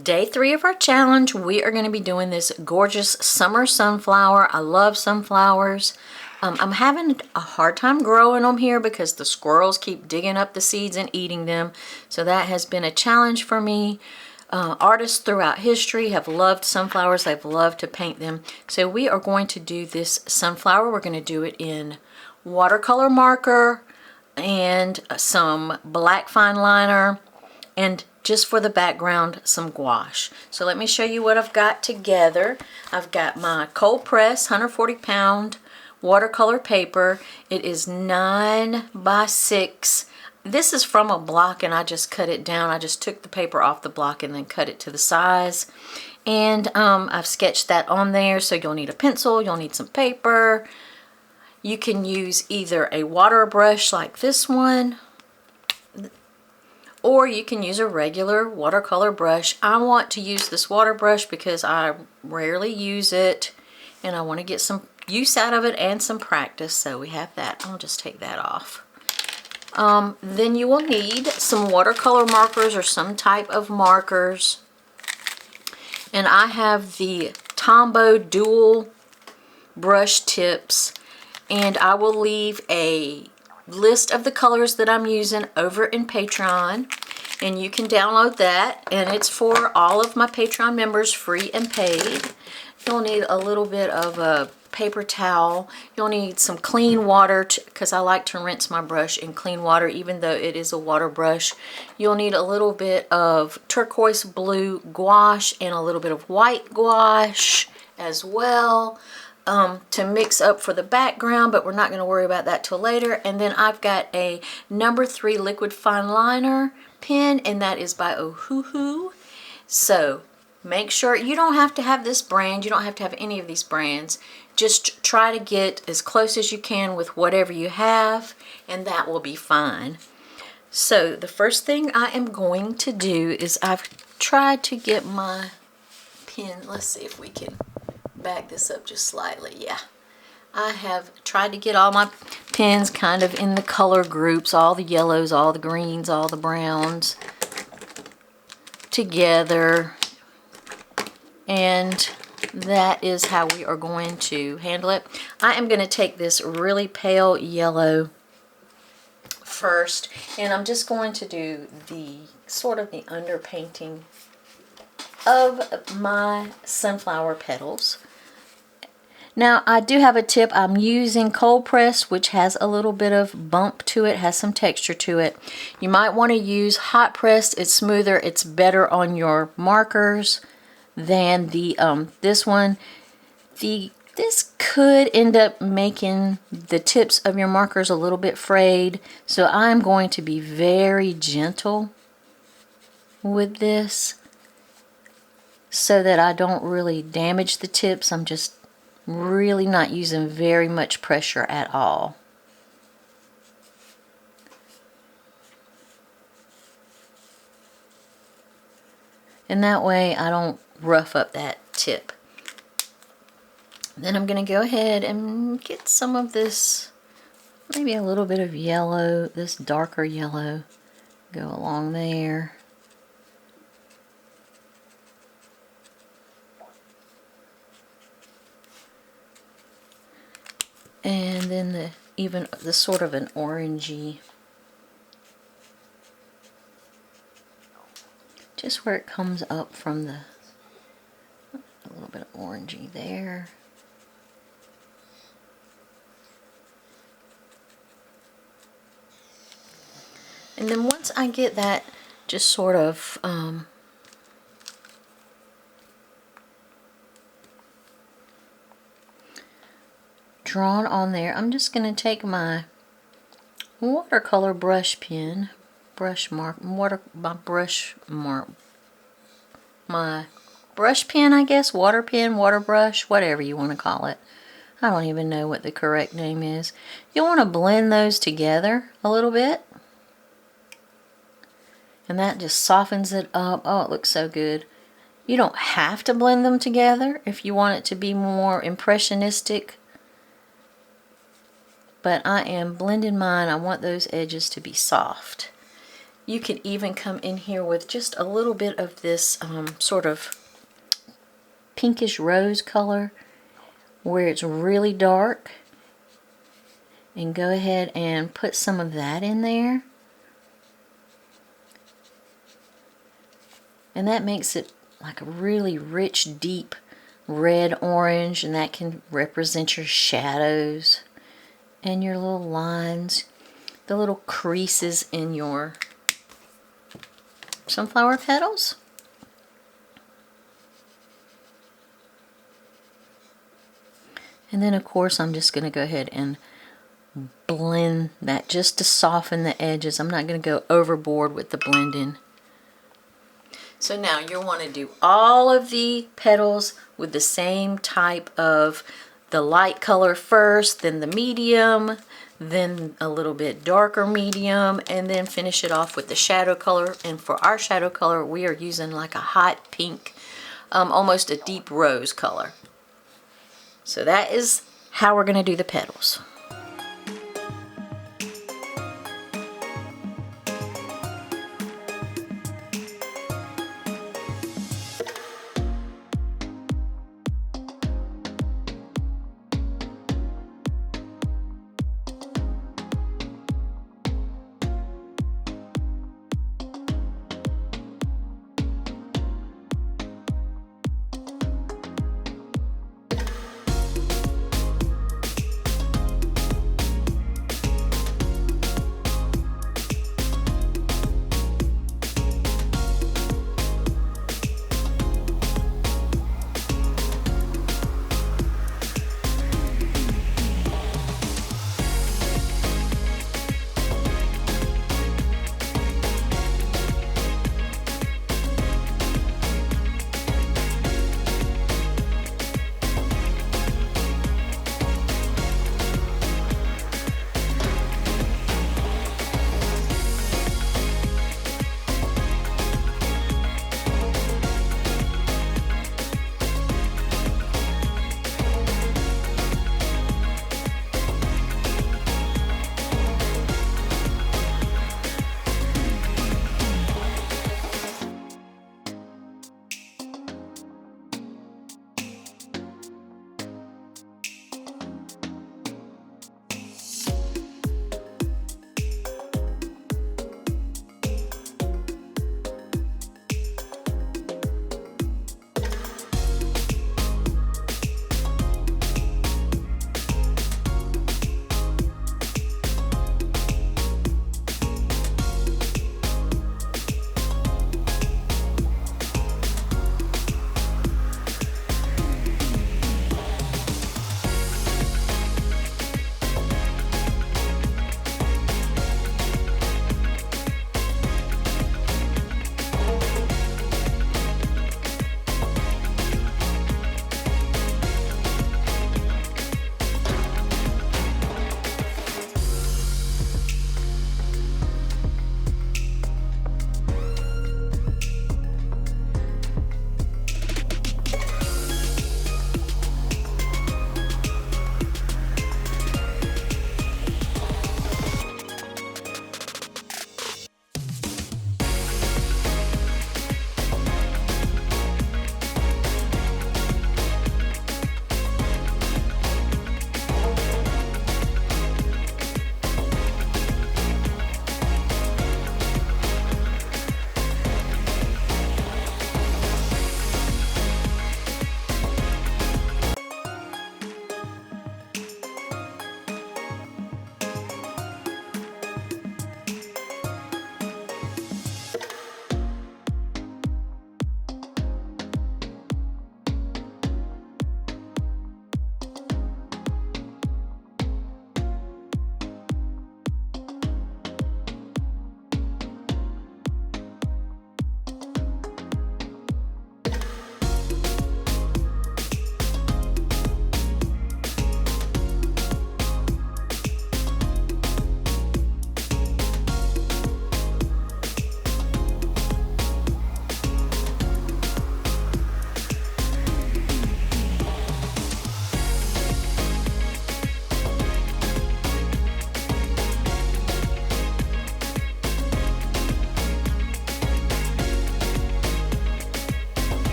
Day 3 of our challenge, we are going to be doing this gorgeous summer sunflower. I love sunflowers. I'm having a hard time growing them here because the squirrels keep digging up the seeds and eating them. So that has been a challenge for me. Artists throughout history have loved sunflowers. They've loved to paint them. So we are going to do this sunflower. We're going to do it in watercolor marker and some black fine liner, and just for the background, some gouache. So let me show you what I've got together. I've got my cold press 140 pound watercolor paper. It is 9 by 6. This is from a block and I just cut it down. I just took the paper off the block and then cut it to the size. And I've sketched that on there. So you'll need a pencil, you'll need some paper. You can use either a water brush like this one, or you can use a regular watercolor brush. I want to use this water brush because I rarely use it and I want to get some use out of it and some practice. So we have that. I'll just take that off. Then you will need some watercolor markers or some type of markers. And I have the Tombow dual brush tips, and I will leave a list of the colors that I'm using over in Patreon, and you can download that, and it's for all of my Patreon members, free and paid. You'll need a little bit of a paper towel. You'll need some clean water because I like to rinse my brush in clean water even though it is a water brush. You'll need a little bit of turquoise blue gouache and a little bit of white gouache as well. To mix up for the background, but we're not going to worry about that till later. And then I've got a number 3 liquid fine liner pen, and that is by Ohuhu. So make sure you don't have to have this brand, you don't have to have any of these brands. Just try to get as close as you can with whatever you have, and that will be fine. So the first thing I am going to do is I've tried to get my pen, let's see if we can back this up just slightly. Yeah, I have tried to get all my pens kind of in the color groups, all the yellows, all the greens, all the browns together, and that is how we are going to handle it. I am going to take this really pale yellow first, and I'm just going to do the sort of the underpainting of my sunflower petals. Now I do have a tip. I'm using cold press, which has a little bit of bump to it, has some texture to it. You might want to use hot pressed. It's smoother, it's better on your markers than the this one. This could end up making the tips of your markers a little bit frayed, so I'm going to be very gentle with this so that I don't really damage the tips. I'm just really not using very much pressure at all. And that way I don't rough up that tip. Then I'm going to go ahead and get some of this, maybe a little bit of yellow, this darker yellow, go along there. And then even the sort of an orangey, just where it comes up from the, a little bit of orangey there. And then once I get that just sort of drawn on there, I'm just going to take my watercolor brush pen, my brush pen, I guess, water pen, water brush, whatever you want to call it. I don't even know what the correct name is. You'll want to blend those together a little bit, and that just softens it up. Oh, it looks so good. You don't have to blend them together if you want it to be more impressionistic, but I am blending mine. I want those edges to be soft. You can even come in here with just a little bit of this sort of pinkish rose color where it's really dark, and go ahead and put some of that in there. And that makes it like a really rich, deep red orange, and that can represent your shadows and your little lines, the little creases in your sunflower petals. And then of course I'm just going to go ahead and blend that just to soften the edges. I'm not going to go overboard with the blending. So now you'll want to do all of the petals with the same type of the light color first, then the medium, then a little bit darker medium, and then finish it off with the shadow color. And for our shadow color, we are using like a hot pink, almost a deep rose color. So that is how we're going to do the petals.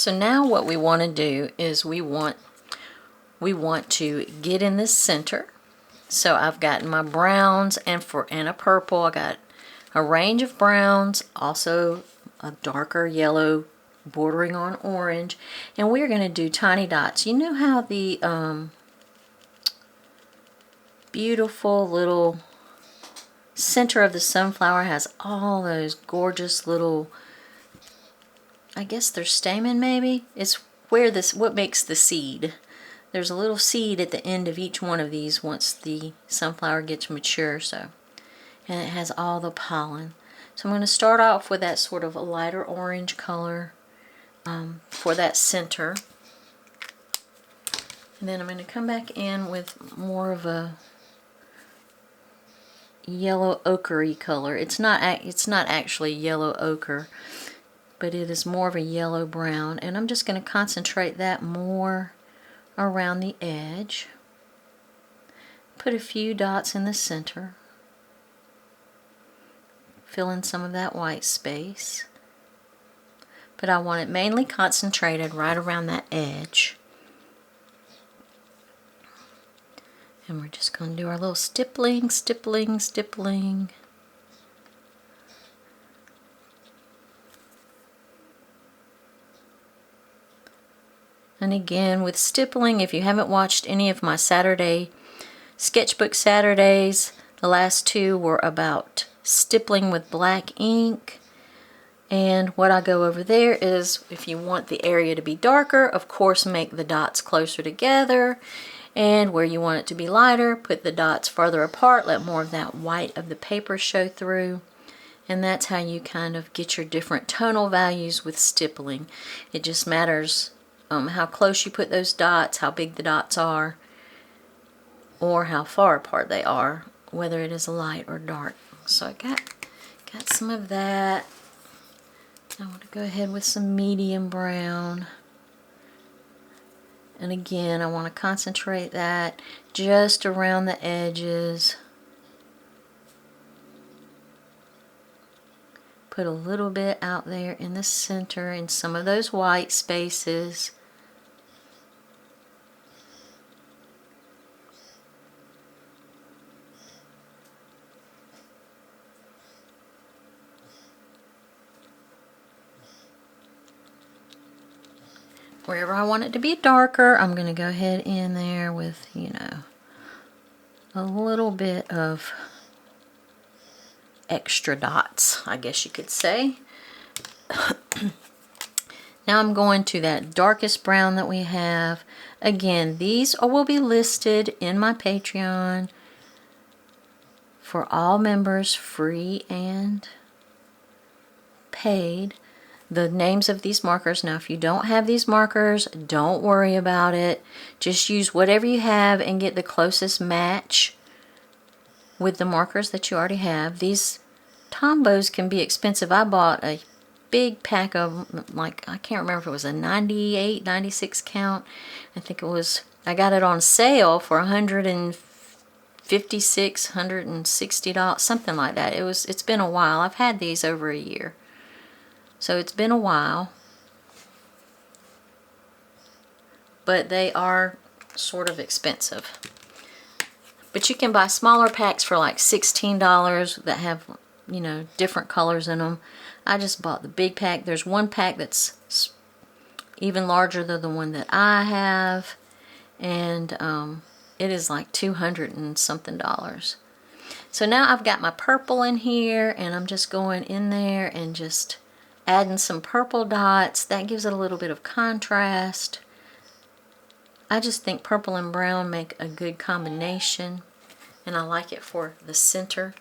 So now what we want to do is we want to get in the center. So I've got my browns and a purple. I got a range of browns, also a darker yellow bordering on orange, and we're going to do tiny dots. You know how the beautiful little center of the sunflower has all those gorgeous little, I guess they're stamen maybe? It's where what makes the seed. There's a little seed at the end of each one of these once the sunflower gets mature, so, and it has all the pollen. So I'm going to start off with that sort of a lighter orange color for that center. And then I'm going to come back in with more of a yellow ochre-y color. It's not actually yellow ochre, but it is more of a yellow brown, and I'm just going to concentrate that more around the edge. Put a few dots in the center. Fill in some of that white space. But I want it mainly concentrated right around that edge. And we're just going to do our little stippling, stippling, stippling. And again, with stippling, if you haven't watched any of my Sketchbook Saturdays, the last two were about stippling with black ink. And what I go over there is, if you want the area to be darker, of course make the dots closer together. And where you want it to be lighter, put the dots farther apart, let more of that white of the paper show through. And that's how you kind of get your different tonal values with stippling. It just matters how close you put those dots, how big the dots are, or how far apart they are, whether it is light or dark. So I got some of that. I want to go ahead with some medium brown. And again, I want to concentrate that just around the edges. Put a little bit out there in the center in some of those white spaces. Wherever I want it to be darker, I'm going to go ahead in there with, you know, a little bit of extra dots, I guess you could say. Now I'm going to that darkest brown that we have. Again, these will be listed in my Patreon for all members, free and paid. The names of these markers. Now if you don't have these markers, don't worry about it. Just use whatever you have and get the closest match with the markers that you already have. These Tombos can be expensive. I bought a big pack of them, like, I can't remember if it was a 98, 96 count. I think it was, I got it on sale for $156, $160, something like that. It's been a while. I've had these over a year. So it's been a while, but they are sort of expensive. But you can buy smaller packs for like $16 that have, you know, different colors in them. I just bought the big pack. There's one pack that's even larger than the one that I have, and it is like $200 and something. So now I've got my purple in here, and I'm just going in there and just adding some purple dots. That gives it a little bit of contrast. I just think purple and brown make a good combination, and I like it for the center.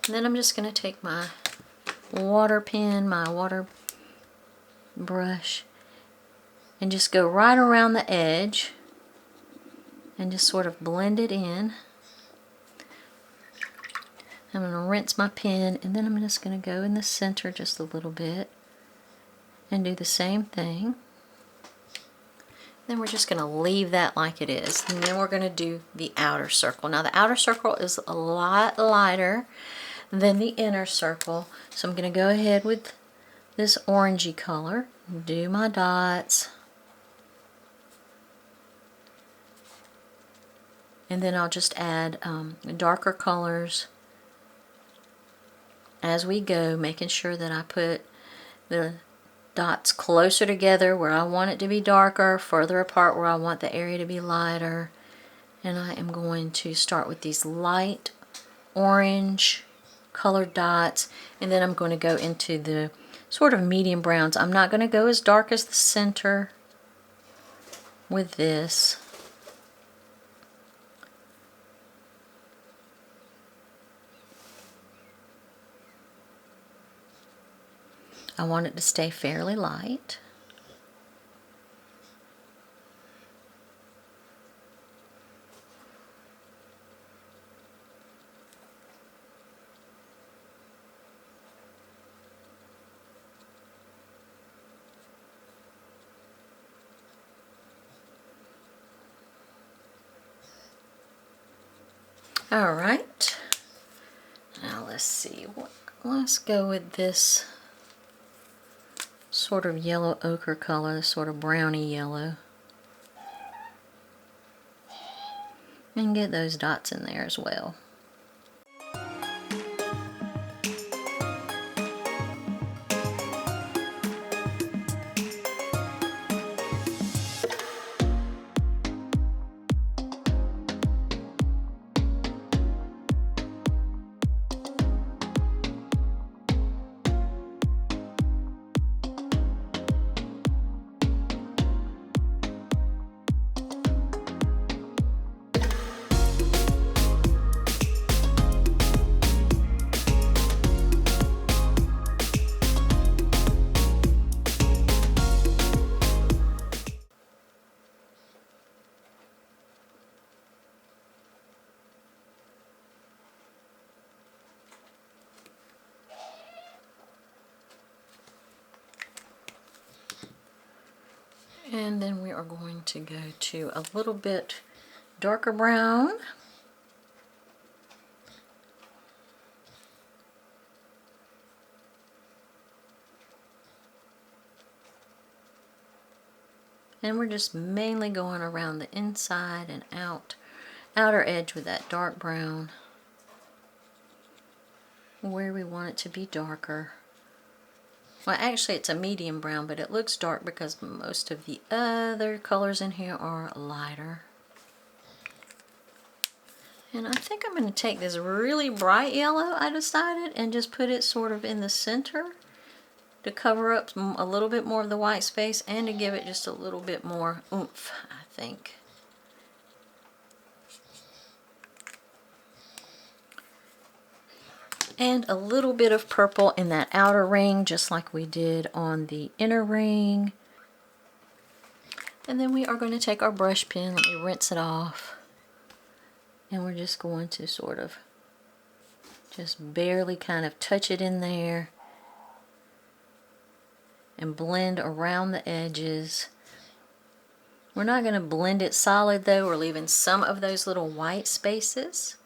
And then I'm just going to take my water pen, my water brush, and just go right around the edge and just sort of blend it in. I'm going to rinse my pen, and then I'm just going to go in the center just a little bit and do the same thing. Then we're just going to leave that like it is. And then we're going to do the outer circle. Now the outer circle is a lot lighter than the inner circle. So I'm going to go ahead with this orangey color. do my dots. And then I'll just add darker colors as we go, making sure that I put the dots closer together where I want it to be darker, further apart where I want the area to be lighter. And I am going to start with these light orange colored dots, and then I'm going to go into the sort of medium browns. I'm not going to go as dark as the center with this. I want it to stay fairly light. All right, now let's see, let's go with this sort of yellow ochre color, this sort of browny yellow, and get those dots in there as well. And then we are going to go to a little bit darker brown. And we're just mainly going around the inside and outer edge with that dark brown where we want it to be darker. Well, actually it's a medium brown, but it looks dark because most of the other colors in here are lighter. And I think I'm going to take this really bright yellow, I decided, and just put it sort of in the center to cover up a little bit more of the white space and to give it just a little bit more oomph, I think. And a little bit of purple in that outer ring, just like we did on the inner ring. And then we are going to take our brush pen, let me rinse it off. And we're just going to sort of just barely kind of touch it in there and blend around the edges. We're not going to blend it solid though, we're leaving some of those little white spaces.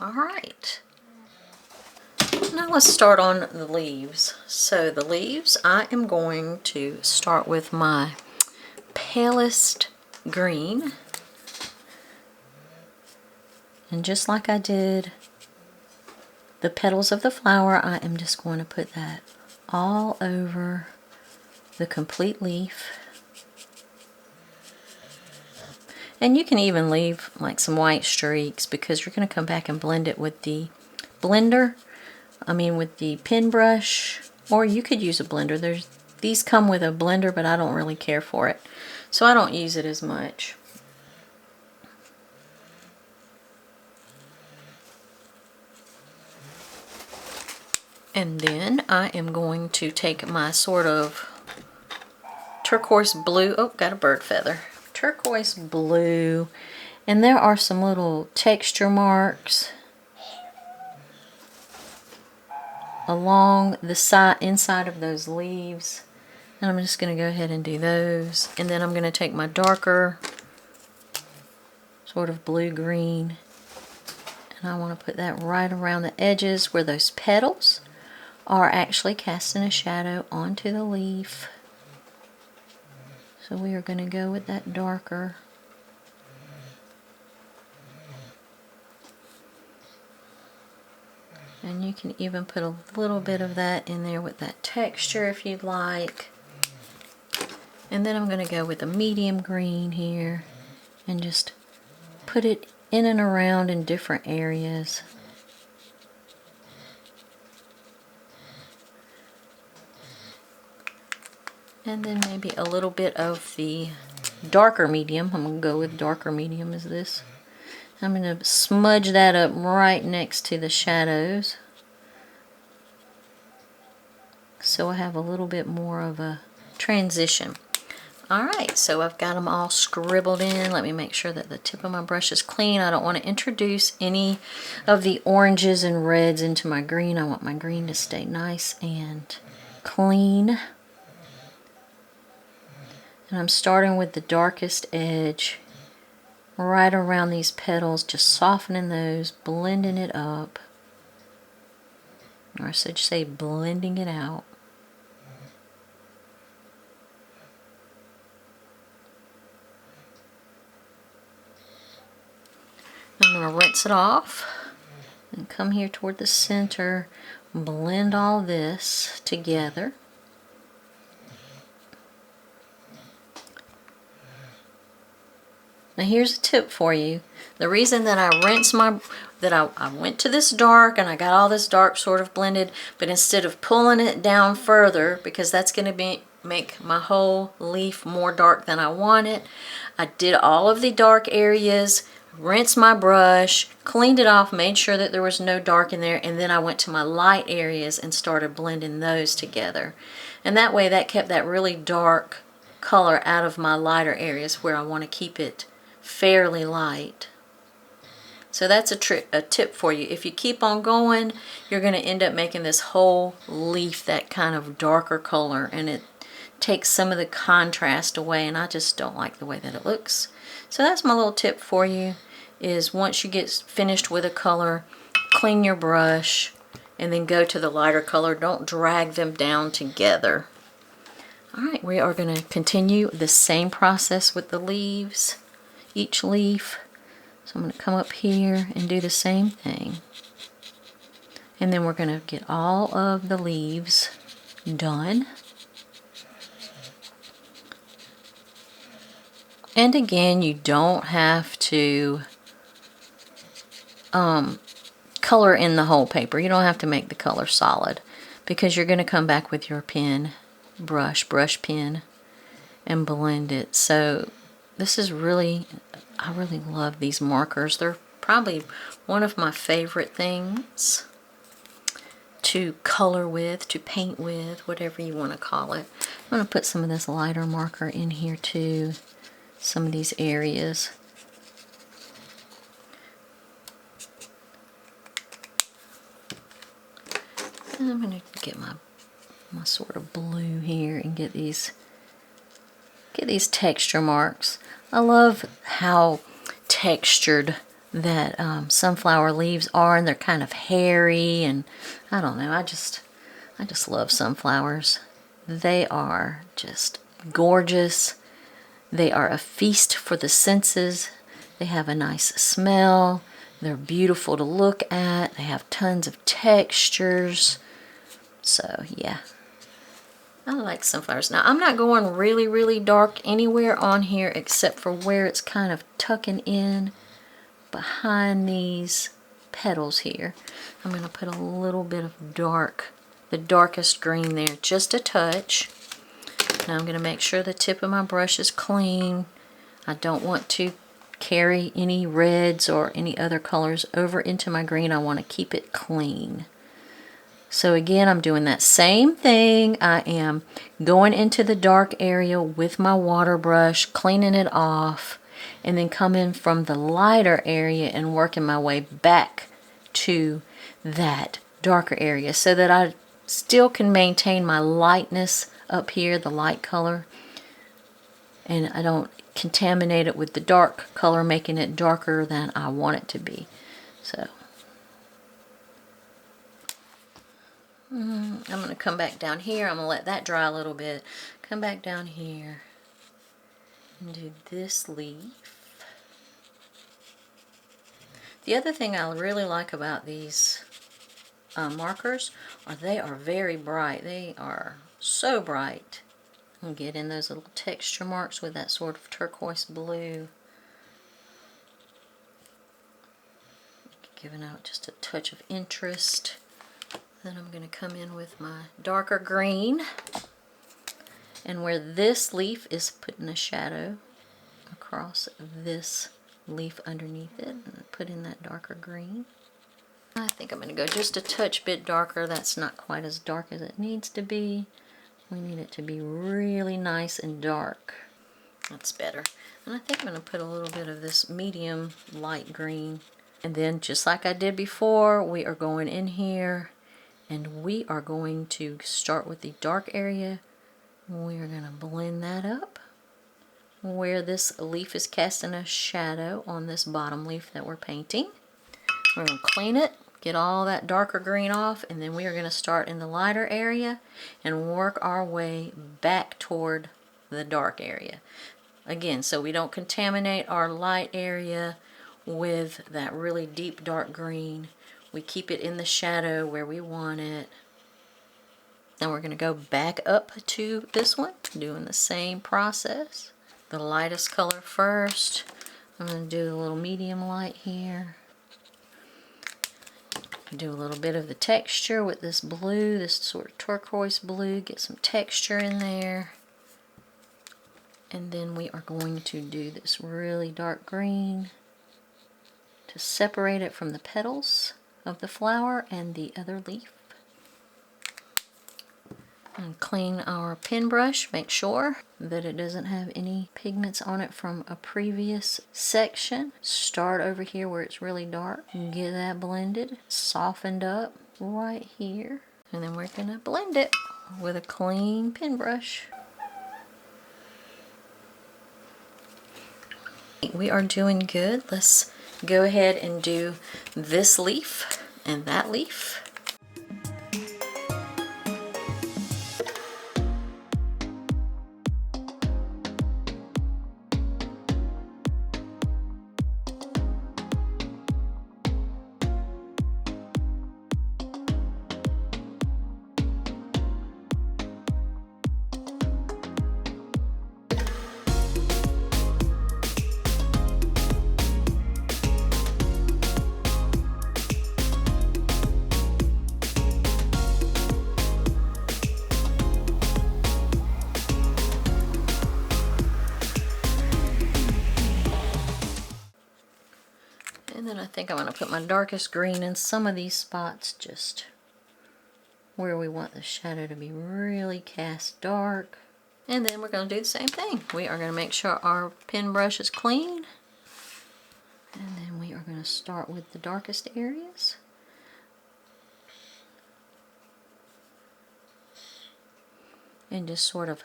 All right. Now let's start on the leaves. So the leaves, I am going to start with my palest green. And just like I did the petals of the flower, I am just going to put that all over the complete leaf. And you can even leave like some white streaks because you're going to come back and blend it with the blender. With the pen brush, or you could use a blender. These come with a blender, but I don't really care for it, so I don't use it as much. And then I am going to take my sort of turquoise blue, oh, got a bird feather, turquoise blue, and there are some little texture marks along the inside of those leaves, and I'm just going to go ahead and do those. And then I'm going to take my darker sort of blue-green, and I want to put that right around the edges where those petals are actually casting a shadow onto the leaf. So we are going to go with that darker. And you can even put a little bit of that in there with that texture if you'd like. And then I'm going to go with a medium green here and just put it in and around in different areas. And then maybe a little bit of the darker medium. I'm going to go with darker medium as this. I'm going to smudge that up right next to the shadows, so I have a little bit more of a transition. Alright, so I've got them all scribbled in. Let me make sure that the tip of my brush is clean. I don't want to introduce any of the oranges and reds into my green. I want my green to stay nice and clean. And I'm starting with the darkest edge right around these petals, just softening those, blending it up. Or I should say blending it out. I'm going to rinse it off and come here toward the center, blend all this together. Now here's a tip for you. The reason that I went to this dark and I got all this dark sort of blended, but instead of pulling it down further, because that's going to make my whole leaf more dark than I want it, I did all of the dark areas, rinsed my brush, cleaned it off, made sure that there was no dark in there, and then I went to my light areas and started blending those together. And that way that kept that really dark color out of my lighter areas where I want to keep it fairly light. So that's a tip for you. If you keep on going, you're going to end up making this whole leaf that kind of darker color, and it takes some of the contrast away, and I just don't like the way that it looks. So that's my little tip for you, is once you get finished with a color, clean your brush and then go to the lighter color. Don't drag them down together. Alright, we are going to continue the same process with the leaves, each leaf. So I'm going to come up here and do the same thing. And then we're going to get all of the leaves done. And again, you don't have to color in the whole paper. You don't have to make the color solid, because you're going to come back with your pen, brush pen, and blend it. So this is really, I really love these markers. They're probably one of my favorite things to color with, to paint with, whatever you want to call it. I'm going to put some of this lighter marker in here too, some of these areas. And I'm going to get my sort of blue here and get these texture marks. I love how textured that sunflower leaves are, and they're kind of hairy, and I don't know, I just love sunflowers. They are just gorgeous. They are a feast for the senses. They have a nice smell. They're beautiful to look at. They have tons of textures. So yeah, I like sunflowers. Now I'm not going really, really dark anywhere on here except for where it's kind of tucking in behind these petals here. I'm going to put a little bit of dark, the darkest green there, just a touch. Now I'm going to make sure the tip of my brush is clean. I don't want to carry any reds or any other colors over into my green. I want to keep it clean. So again, I'm doing that same thing. I am going into the dark area with my water brush, cleaning it off, and then coming from the lighter area and working my way back to that darker area so that I still can maintain my lightness up here, the light color, and I don't contaminate it with the dark color, making it darker than I want it to be. So I'm going to come back down here. I'm going to let that dry a little bit. Come back down here and do this leaf. The other thing I really like about these markers are they are very bright. They are so bright. And get in those little texture marks with that sort of turquoise blue. Giving out just a touch of interest. Then I'm going to come in with my darker green. And where this leaf is putting a shadow across this leaf underneath it, and put in that darker green. I think I'm going to go just a touch bit darker. That's not quite as dark as it needs to be. We need it to be really nice and dark. That's better. And I think I'm going to put a little bit of this medium light green. And then just like I did before, we are going in here and we are going to start with the dark area. We are going to blend that up where this leaf is casting a shadow on this bottom leaf that we're painting. We're going to clean it, get all that darker green off, and then we are going to start in the lighter area and work our way back toward the dark area. Again, so we don't contaminate our light area with that really deep dark green. We keep it in the shadow where we want it. Then we're going to go back up to this one, doing the same process. The lightest color first. I'm going to do a little medium light here. Do a little bit of the texture with this blue, this sort of turquoise blue. Get some texture in there. And then we are going to do this really dark green to separate it from the petals of the flower and the other leaf. And clean our pen brush, make sure that it doesn't have any pigments on it from a previous section. Start over here where it's really dark and get that blended, softened up right here. And then we're going to blend it with a clean pen brush. We are doing good. Let's go ahead and do this leaf and that leaf. And then I think I'm going to put my darkest green in some of these spots, just where we want the shadow to be really cast dark. And then we're going to do the same thing. We are going to make sure our pen brush is clean. And then we are going to start with the darkest areas. And just sort of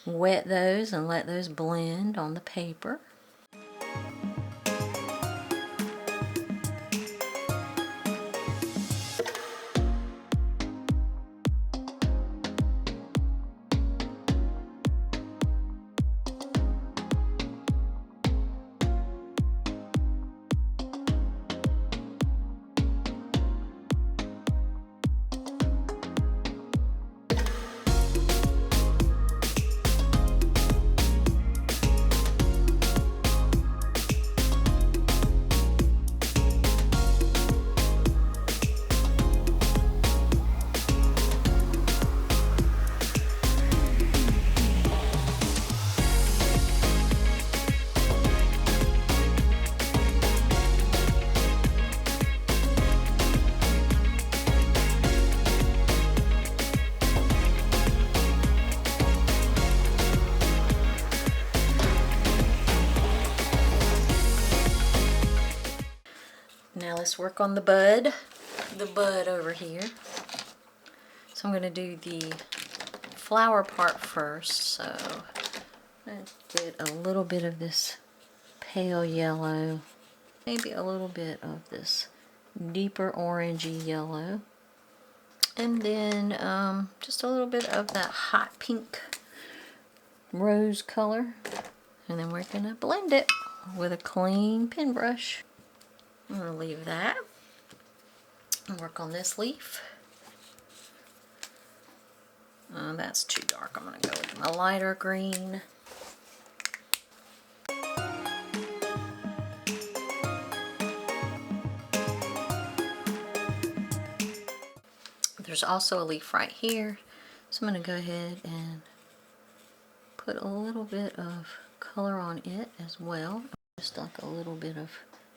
wet those and let those blend on the paper. Now let's work on the bud over here. So I'm going to do the flower part first. So I'm going to get a little bit of this pale yellow, maybe a little bit of this deeper orangey yellow. And then just a little bit of that hot pink rose color. And then we're gonna blend it with a clean pen brush. I'm gonna leave that and work on this leaf. That's too dark. I'm gonna go with my lighter green. There's also a leaf right here, so I'm gonna go ahead and put a little bit of color on it as well. Just like a little bit of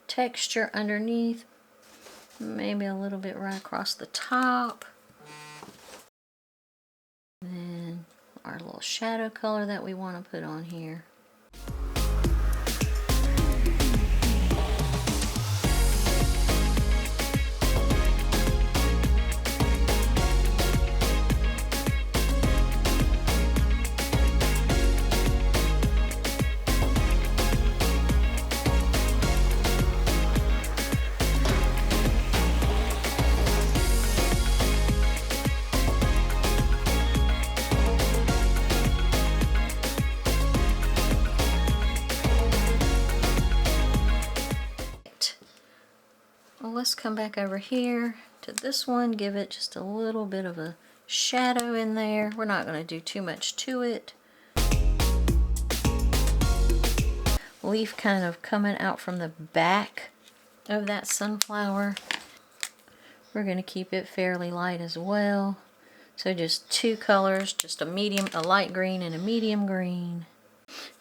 texture underneath, maybe a little bit right across the top. And then our little shadow color that we want to put on here. Let's come back over here to this one, give it just a little bit of a shadow in there. We're not going to do too much to it. Leaf kind of coming out from the back of that sunflower. We're going to keep it fairly light as well. So just two colors, just a light green and a medium green.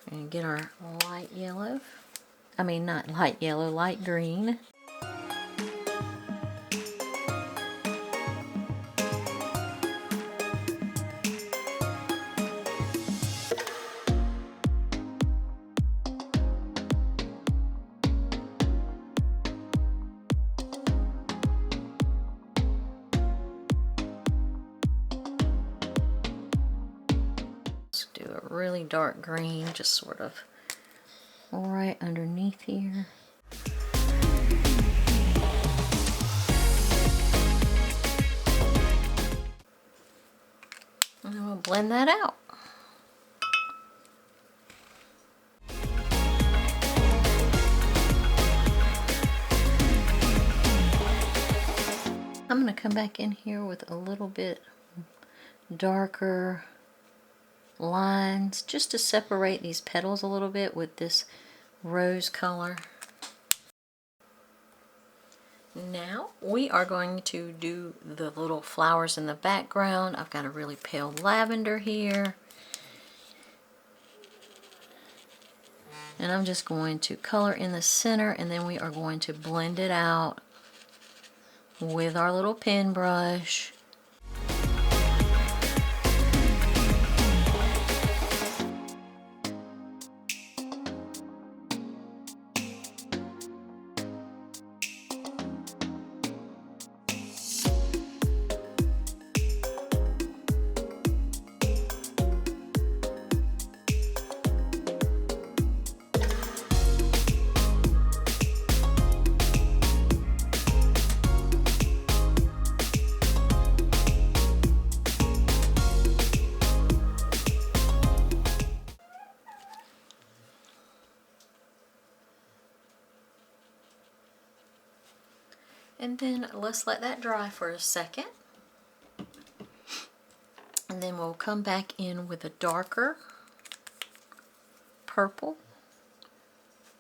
And get our light yellow. I mean, not light yellow, light green. Do a really dark green, just sort of right underneath here. And then we'll blend that out. I'm going to come back in here with a little bit darker lines just to separate these petals a little bit with this rose color. Now we are going to do the little flowers in the background. I've got a really pale lavender here. And I'm just going to color in the center, and then we are going to blend it out with our little pen brush. And then let's let that dry for a second. And then we'll come back in with a darker purple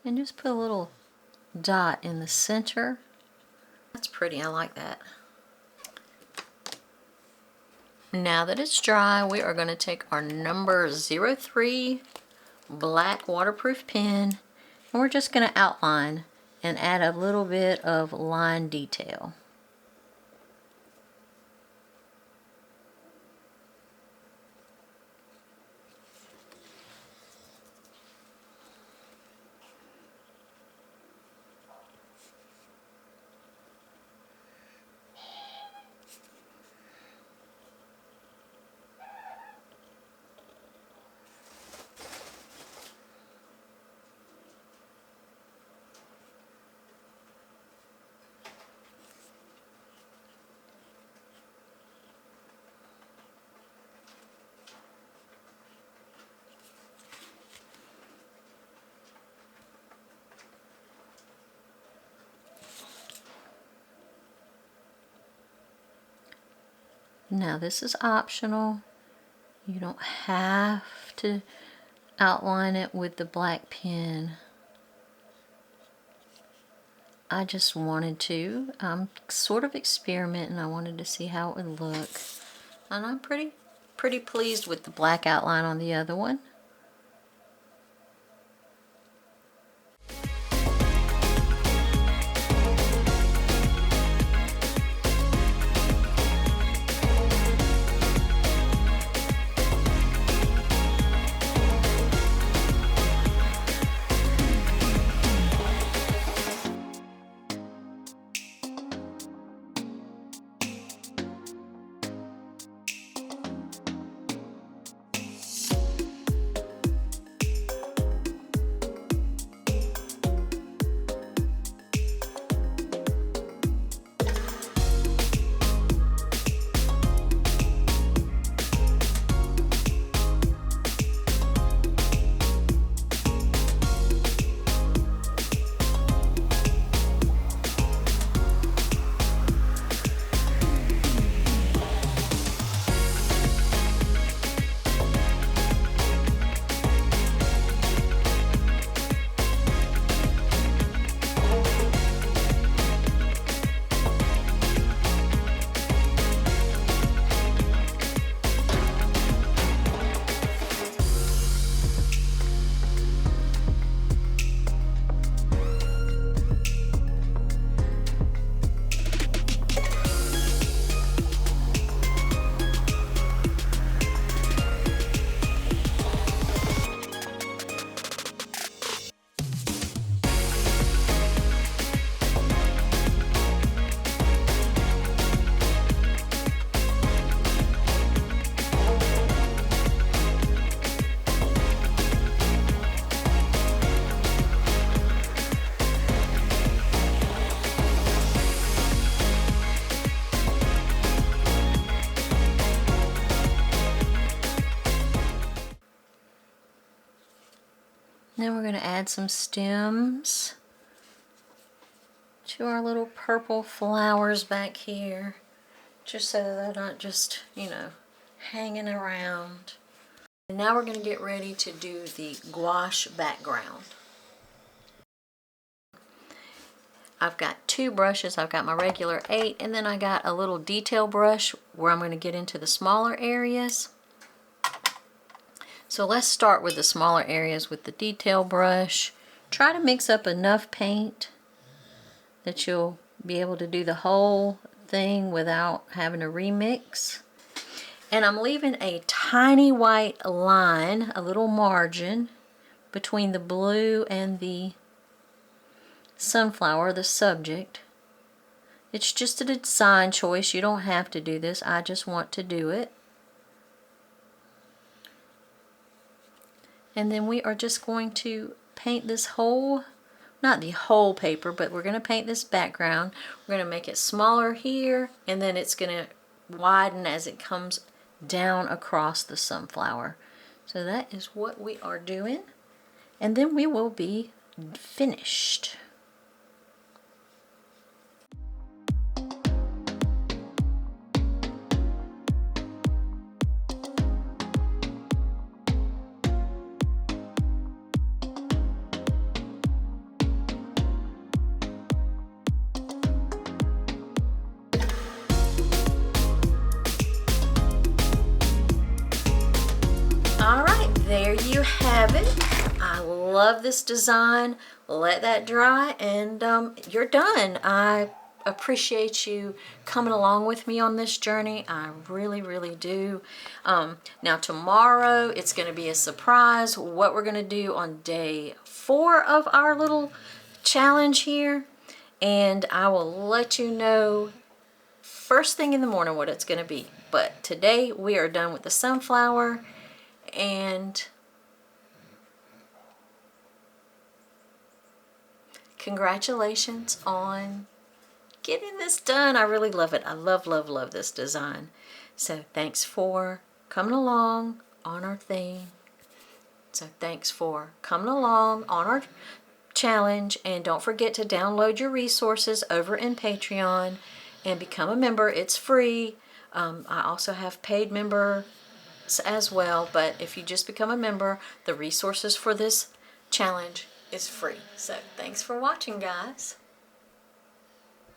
and just put a little dot in the center. That's pretty, I like that. Now that it's dry, we are going to take our number 03 black waterproof pen, and we're just going to outline and add a little bit of line detail. Now this is optional. You don't have to outline it with the black pen. I just wanted to. I'm sort of experimenting. I wanted to see how it would look. And I'm pretty pleased with the black outline on the other one. Now we're going to add some stems to our little purple flowers back here, just so they're not just, you know, hanging around. And now we're going to get ready to do the gouache background. I've got two brushes. I've got my regular 8, and then I got a little detail brush where I'm going to get into the smaller areas. So let's start with the smaller areas with the detail brush. Try to mix up enough paint that you'll be able to do the whole thing without having to remix. And I'm leaving a tiny white line, a little margin, between the blue and the sunflower, the subject. It's just a design choice. You don't have to do this. I just want to do it. And then we are just going to paint this whole, not the whole paper, but we're going to paint this background. We're going to make it smaller here, and then it's going to widen as it comes down across the sunflower. So that is what we are doing. And then we will be finished. There you have it. I love this design. Let that dry and you're done. I appreciate you coming along with me on this journey. I really do. Now tomorrow it's going to be a surprise what we're going to do on day 4 of our little challenge here, and I will let you know first thing in the morning what it's going to be. But today we are done with the sunflower. And congratulations on getting this done. I really love it. I love this design. So thanks for coming along on our thing. So thanks for coming along on our challenge. And don't forget to download your resources over in Patreon and become a member. It's free. I also have paid members as well, but if you just become a member, the resources for this challenge is free. So thanks for watching, guys.